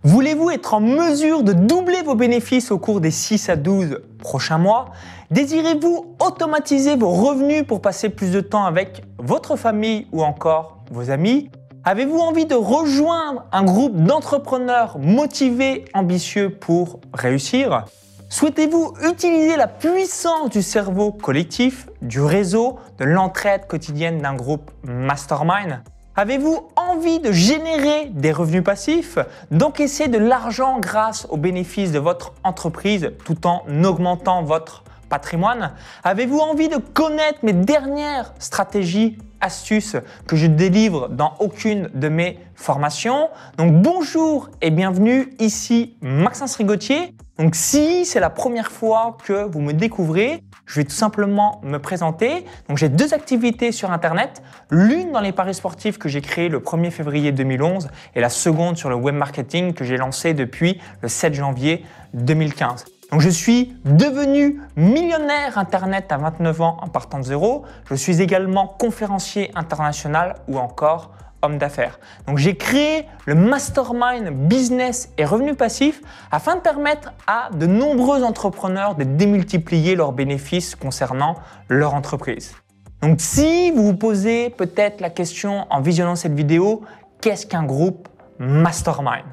Voulez-vous être en mesure de doubler vos bénéfices au cours des 6 à 12 prochains mois? Désirez-vous automatiser vos revenus pour passer plus de temps avec votre famille ou encore vos amis? Avez-vous envie de rejoindre un groupe d'entrepreneurs motivés, ambitieux pour réussir? Souhaitez-vous utiliser la puissance du cerveau collectif, du réseau, de l'entraide quotidienne d'un groupe mastermind? Avez-vous envie de générer des revenus passifs, d'encaisser de l'argent grâce aux bénéfices de votre entreprise tout en augmentant votre patrimoine? Avez-vous envie de connaître mes dernières stratégies, astuces que je délivre dans aucune de mes formations? Donc bonjour et bienvenue, ici Maxence Rigotier. Donc si c'est la première fois que vous me découvrez, je vais tout simplement me présenter. Donc j'ai deux activités sur Internet, l'une dans les paris sportifs que j'ai créé le 1er février 2011 et la seconde sur le web marketing que j'ai lancé depuis le 7 janvier 2015. Donc je suis devenu millionnaire Internet à 29 ans en partant de zéro. Je suis également conférencier international ou encore homme d'affaires. Donc j'ai créé le Mastermind Business et Revenus Passifs afin de permettre à de nombreux entrepreneurs de démultiplier leurs bénéfices concernant leur entreprise. Donc si vous vous posez peut-être la question en visionnant cette vidéo, qu'est-ce qu'un groupe Mastermind?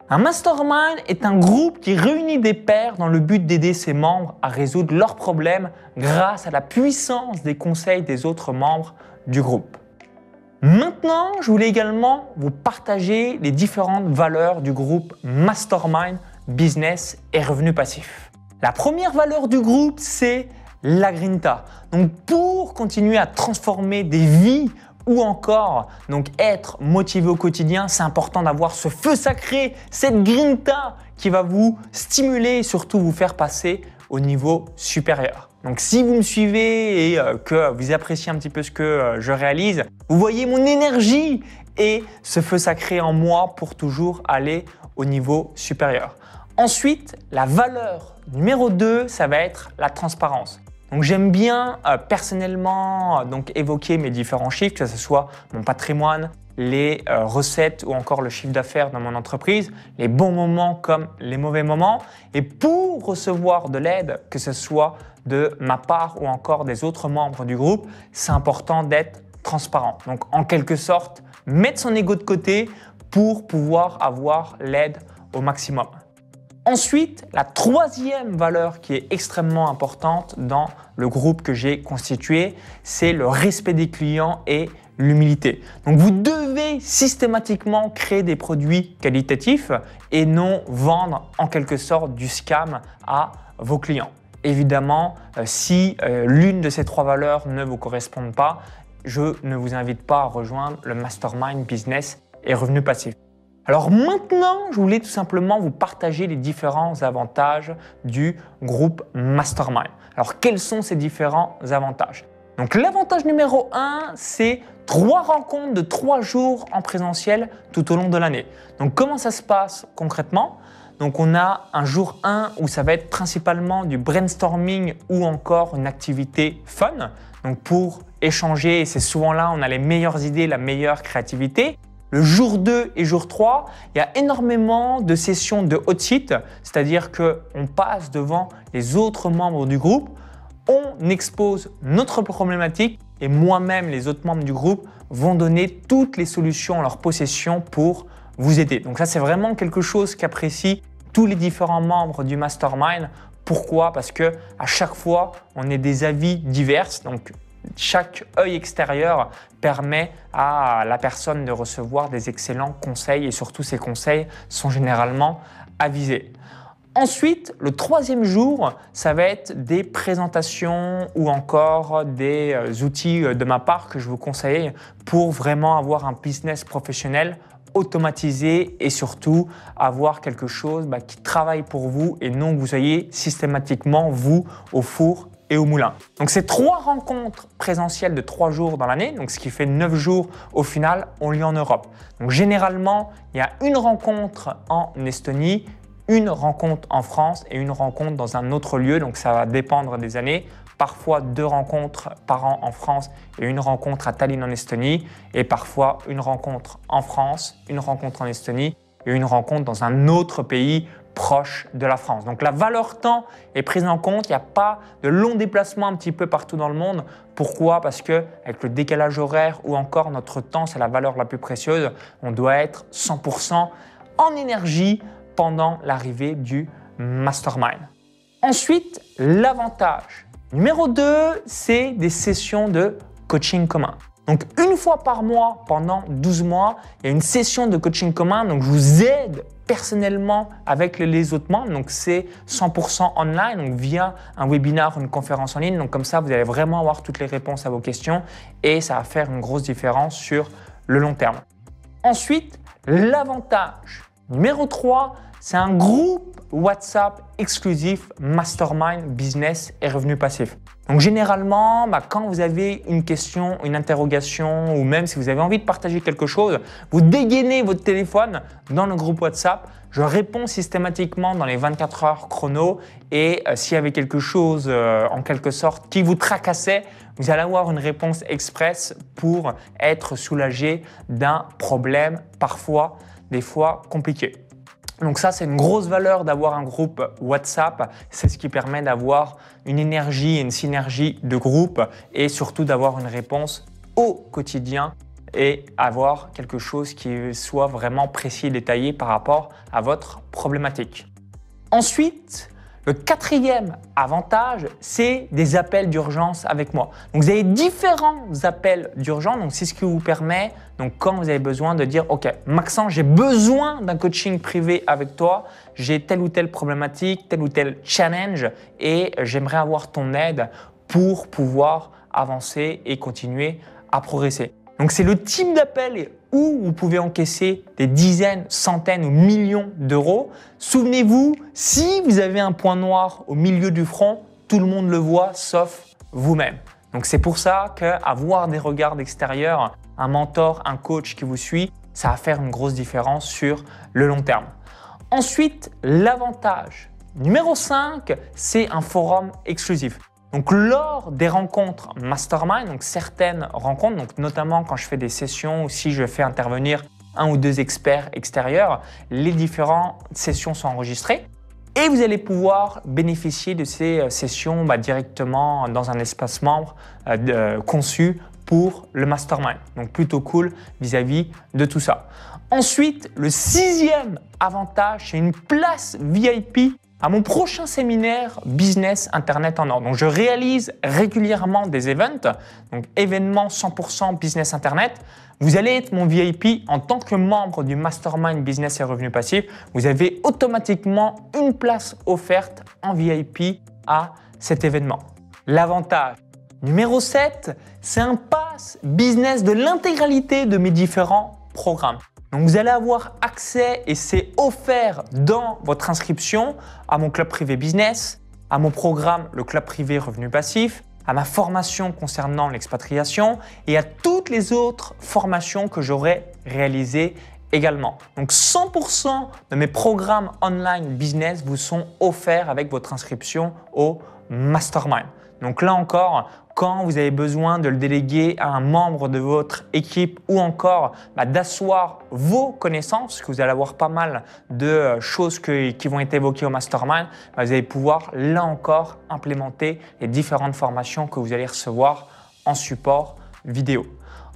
Un mastermind est un groupe qui réunit des pairs dans le but d'aider ses membres à résoudre leurs problèmes grâce à la puissance des conseils des autres membres du groupe. Maintenant, je voulais également vous partager les différentes valeurs du groupe Mastermind, Business et Revenus Passifs. La première valeur du groupe, c'est la grinta. Donc pour continuer à transformer des vies ou encore être motivé au quotidien, c'est important d'avoir ce feu sacré, cette grinta qui va vous stimuler et surtout vous faire passer au niveau supérieur. Donc si vous me suivez et que vous appréciez un petit peu ce que je réalise, vous voyez mon énergie et ce feu sacré en moi pour toujours aller au niveau supérieur. Ensuite, la valeur numéro 2, ça va être la transparence. Donc j'aime bien personnellement évoquer mes différents chiffres, que ce soit mon patrimoine, les recettes ou encore le chiffre d'affaires dans mon entreprise, les bons moments comme les mauvais moments. Et pour recevoir de l'aide, que ce soit de ma part ou encore des autres membres du groupe, c'est important d'être transparent. Donc en quelque sorte, mettre son ego de côté pour pouvoir avoir l'aide au maximum. Ensuite, la troisième valeur qui est extrêmement importante dans le groupe que j'ai constitué, c'est le respect des clients et l'humilité. Donc vous devez systématiquement créer des produits qualitatifs et non vendre en quelque sorte du scam à vos clients. Évidemment, si l'une de ces trois valeurs ne vous correspond pas, je ne vous invite pas à rejoindre le Mastermind Business et Revenus Passifs. Alors maintenant, je voulais tout simplement vous partager les différents avantages du groupe Mastermind. Alors quels sont ces différents avantages? Donc l'avantage numéro 1, c'est 3 rencontres de 3 jours en présentiel tout au long de l'année. Donc comment ça se passe concrètement? Donc on a un jour 1 où ça va être principalement du brainstorming ou encore une activité fun. Donc pour échanger, et c'est souvent là où on a les meilleures idées, la meilleure créativité. Le jour 2 et jour 3, il y a énormément de sessions de hot seat, c'est-à-dire qu'on passe devant les autres membres du groupe, on expose notre problématique et moi-même, les autres membres du groupe vont donner toutes les solutions en leur possession pour vous aider. Donc ça, c'est vraiment quelque chose qu'apprécient tous les différents membres du Mastermind. Pourquoi? Parce que à chaque fois, on a des avis divers. Donc chaque œil extérieur permet à la personne de recevoir des excellents conseils et surtout ces conseils sont généralement avisés. Ensuite, le troisième jour, ça va être des présentations ou encore des outils de ma part que je vous conseille pour vraiment avoir un business professionnel automatisé et surtout avoir quelque chose qui travaille pour vous et non que vous soyez systématiquement vous au four et au moulin. Donc ces 3 rencontres présentielles de 3 jours dans l'année, donc ce qui fait 9 jours au final, ont lieu en Europe. Donc généralement, il y a une rencontre en Estonie, une rencontre en France et une rencontre dans un autre lieu, donc ça va dépendre des années. Parfois 2 rencontres par an en France et une rencontre à Tallinn en Estonie et parfois une rencontre en France, une rencontre en Estonie et une rencontre dans un autre pays proche de la France. Donc la valeur temps est prise en compte, il n'y a pas de long déplacement un petit peu partout dans le monde. Pourquoi? Parce que avec le décalage horaire ou encore notre temps, c'est la valeur la plus précieuse, on doit être 100% en énergie pendant l'arrivée du mastermind. Ensuite, l'avantage. Numéro 2, c'est des sessions de coaching commun. Donc, une fois par mois, pendant 12 mois, il y a une session de coaching commun. Donc, je vous aide personnellement avec les autres membres. Donc, c'est 100% online, donc via un webinar ou une conférence en ligne. Donc, comme ça, vous allez vraiment avoir toutes les réponses à vos questions et ça va faire une grosse différence sur le long terme. Ensuite, l'avantage. Numéro 3, c'est un groupe WhatsApp exclusif Mastermind Business et Revenus Passifs. Donc généralement, quand vous avez une question, une interrogation ou même si vous avez envie de partager quelque chose, vous dégainez votre téléphone dans le groupe WhatsApp. Je réponds systématiquement dans les 24 heures chrono et s'il y avait quelque chose en quelque sorte qui vous tracassait, vous allez avoir une réponse express pour être soulagé d'un problème parfois, des fois compliqué. Donc ça, c'est une grosse valeur d'avoir un groupe WhatsApp. C'est ce qui permet d'avoir une énergie et une synergie de groupe et surtout d'avoir une réponse au quotidien et avoir quelque chose qui soit vraiment précis et détaillé par rapport à votre problématique. Ensuite, le quatrième avantage, c'est des appels d'urgence avec moi. Donc, vous avez différents appels d'urgence. Donc, c'est ce qui vous permet, donc, quand vous avez besoin de dire « Ok, Maxence, j'ai besoin d'un coaching privé avec toi. J'ai telle ou telle problématique, tel ou tel challenge et j'aimerais avoir ton aide pour pouvoir avancer et continuer à progresser. » Donc, c'est le type d'appel où vous pouvez encaisser des dizaines, centaines ou millions d'euros. Souvenez-vous, si vous avez un point noir au milieu du front, tout le monde le voit sauf vous-même. Donc, c'est pour ça qu'avoir des regards extérieurs, un mentor, un coach qui vous suit, ça va faire une grosse différence sur le long terme. Ensuite, l'avantage. Numéro 5, c'est un forum exclusif. Donc, lors des rencontres mastermind, donc certaines rencontres, donc notamment quand je fais des sessions ou si je fais intervenir un ou deux experts extérieurs, les différentes sessions sont enregistrées et vous allez pouvoir bénéficier de ces sessions directement dans un espace membre conçu pour le mastermind. Donc, plutôt cool vis-à-vis de tout ça. Ensuite, le sixième avantage, c'est une place VIP à mon prochain séminaire Business Internet en or. Donc, je réalise régulièrement des events, donc événements 100% Business Internet. Vous allez être mon VIP en tant que membre du Mastermind Business et Revenus Passifs. Vous avez automatiquement une place offerte en VIP à cet événement. L'avantage numéro 7, c'est un pass business de l'intégralité de mes différents programmes. Donc, vous allez avoir accès et c'est offert dans votre inscription à mon club privé business, à mon programme le club privé Revenus Passifs, à ma formation concernant l'expatriation et à toutes les autres formations que j'aurai réalisées également. Donc, 100% de mes programmes online business vous sont offerts avec votre inscription au Mastermind. Donc là encore, quand vous avez besoin de le déléguer à un membre de votre équipe ou encore d'asseoir vos connaissances, parce que vous allez avoir pas mal de choses qui vont être évoquées au Mastermind, vous allez pouvoir là encore implémenter les différentes formations que vous allez recevoir en support vidéo.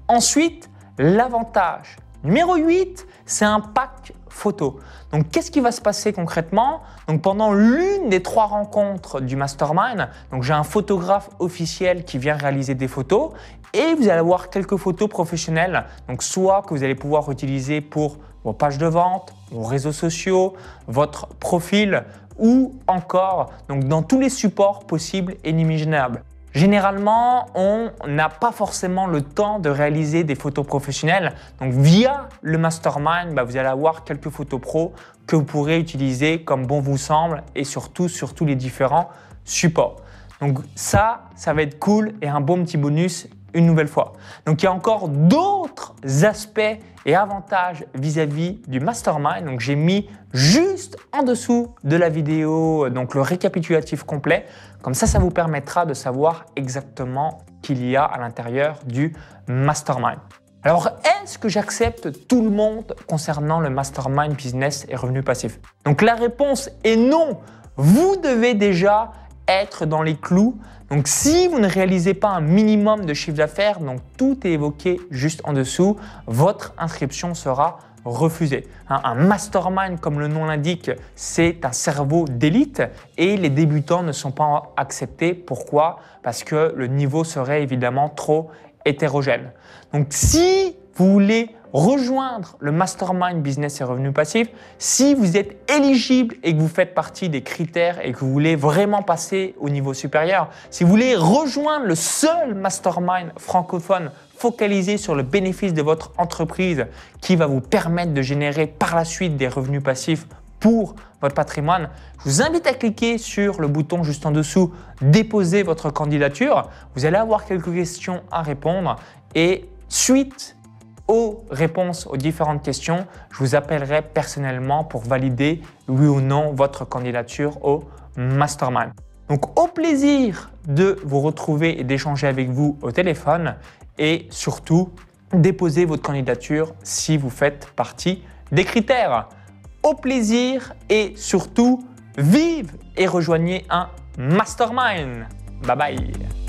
Ensuite, l'avantage numéro 8, c'est un pack photo. Donc, qu'est-ce qui va se passer concrètement? Donc, pendant l'une des 3 rencontres du Mastermind, donc j'ai un photographe officiel qui vient réaliser des photos et vous allez avoir quelques photos professionnelles. Donc, soit que vous allez pouvoir utiliser pour vos pages de vente, vos réseaux sociaux, votre profil ou encore donc dans tous les supports possibles et inimaginables. Généralement, on n'a pas forcément le temps de réaliser des photos professionnelles. Donc, via le Mastermind, vous allez avoir quelques photos pro que vous pourrez utiliser comme bon vous semble et surtout sur tous les différents supports. Donc, ça va être cool et un bon petit bonus une nouvelle fois. Donc, il y a encore d'autres aspects et avantages vis-à-vis du Mastermind. Donc, j'ai mis juste en dessous de la vidéo donc le récapitulatif complet. Comme ça vous permettra de savoir exactement qu'il y a à l'intérieur du Mastermind. Alors, est-ce que j'accepte tout le monde concernant le mastermind business et revenus passifs? Donc, la réponse est non. Vous devez déjà être dans les clous. Donc, si vous ne réalisez pas un minimum de chiffre d'affaires, donc tout est évoqué juste en dessous, votre inscription sera refusée. Un mastermind, comme le nom l'indique, c'est un cerveau d'élite et les débutants ne sont pas acceptés. Pourquoi? Parce que le niveau serait évidemment trop hétérogène. Donc, si vous voulez rejoindre le mastermind business et revenus passifs, si vous êtes éligible et que vous faites partie des critères et que vous voulez vraiment passer au niveau supérieur, si vous voulez rejoindre le seul mastermind francophone focalisé sur le bénéfice de votre entreprise qui va vous permettre de générer par la suite des revenus passifs pour votre patrimoine, je vous invite à cliquer sur le bouton juste en dessous « Déposer votre candidature ». Vous allez avoir quelques questions à répondre et suite aux réponses aux différentes questions, je vous appellerai personnellement pour valider oui ou non votre candidature au Mastermind. Donc au plaisir de vous retrouver et d'échanger avec vous au téléphone et surtout déposez votre candidature si vous faites partie des critères. Au plaisir et surtout vive et rejoignez un Mastermind. Bye bye.